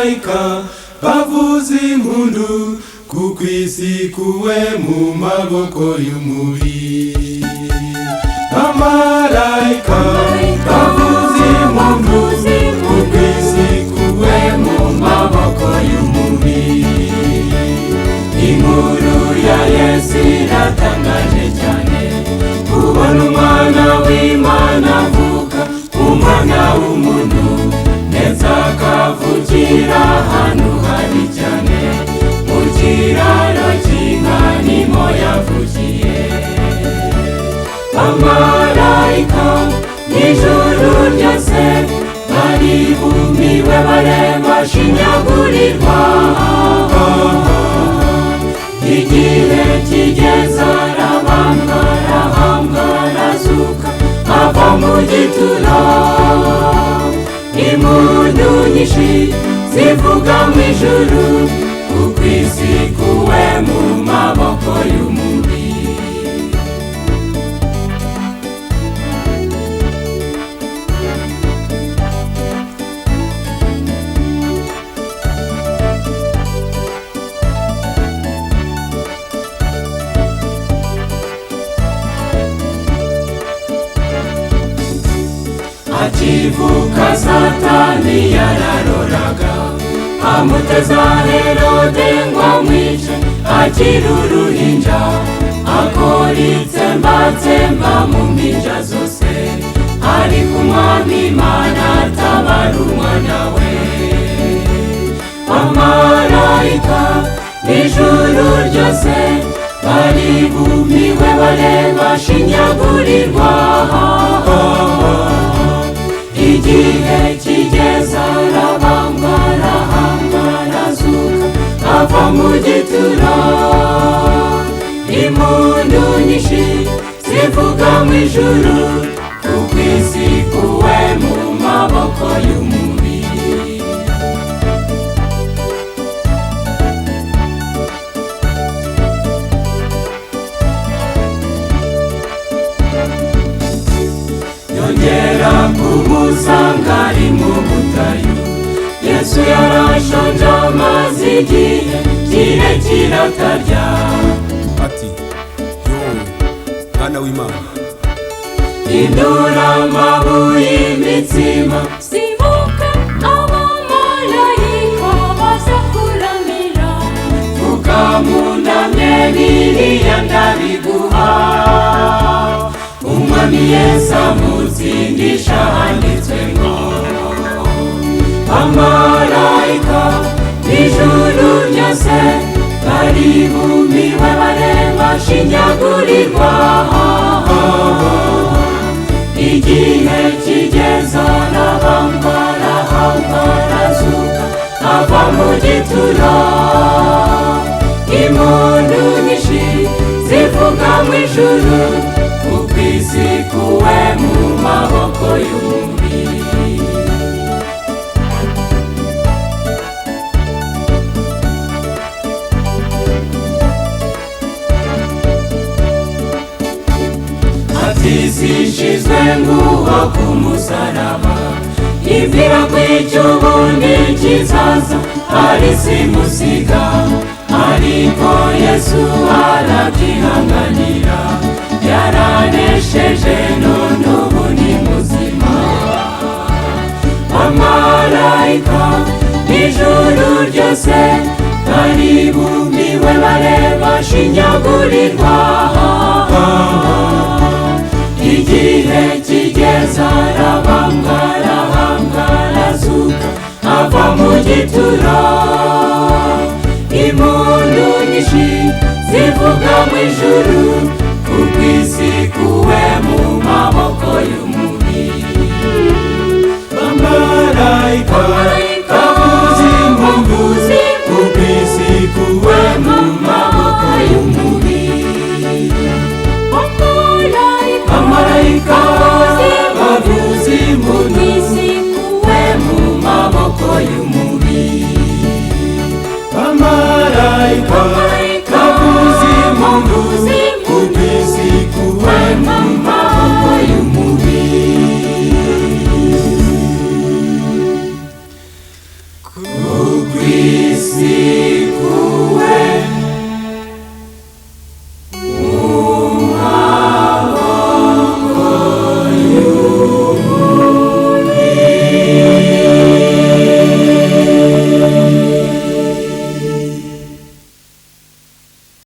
Abamarayika bavuza impundu kuko isi kuwe mu maboko y'umubi. Abamarayika bavuza impundu kuko isi kuwe mu maboko y'umubi. Inkuru ya Yesu iratangaje cyane, kubona umwana w'Imana avuka, umwana w'umuntu ndetse akavukira ahantu habi cyane, mu kiraro cy'inka niho yavukiye. Abamarayika n'ijuru ryose bari bumiwe bareba shinyagurirwa. Igihe kigeze arabambwa, arahambwa, arazuka ava mu gituro. Impundu nyinshi zivuga mu ijuru kuko isi kuwe mu maboko y'umubi. Akivuka Satani yararoraga, amuteza Herode ngo amwice akiri uruhinja, akora itsembatsemba mu mpinja zose, ariko umwami Imana atabara umwana we. Abamarayika n'ijuru ryose bari bumiwe bareba shinyagurirwa. Igihe kigeze arabambwa, arahambwa, arazuka ava mu gituro. Impundu nyinshi zivuga mu ijuru kuko isi kuwe mu maboko y'umubi. Yongera kumusanga ari mu butayu, Yesu yarashonje amaze igihe kirekire atarya. Ati, yo mwana w'Imana, indura amabuye y'imitsima, simuka abamarayika baza kuramira. vuga munamye biriya ndabiguha. Umwami Yesu amutsindisha handitswe ngo, abamarayika n'ijuru ryose bari bumiwe bareba shinyagurirwa. Igihe kigeze arabambwa, arahambwa, arazuka ava mu gituro. Impundu nyinshi zivuga mu ijuru kuko isi kuwe mu maboko y'umubi. Ati zishizwe nguwo ku musaraba, ivira kwica ubundi kizaza ari simusiga, ariko Yesu arabyihanganira, yaranesheje none ubu ni muzima. Abamarayika n'ijuru ryose bari bumiwe bareba shinyagurirwa. Igihe kigeze arabambwa, arahambwa, arazuka ava mu gituro. Impundu nyinshi zivuga mu ijuru kuko isi kuwe mu maboko y'umubi. Abamarayika bavuza impundu kuko isi kuwe mu maboko y'umubi. Abamarayika bavuza impundu kuwe mu maboko y'umubi. Abamarayika bavuza impundu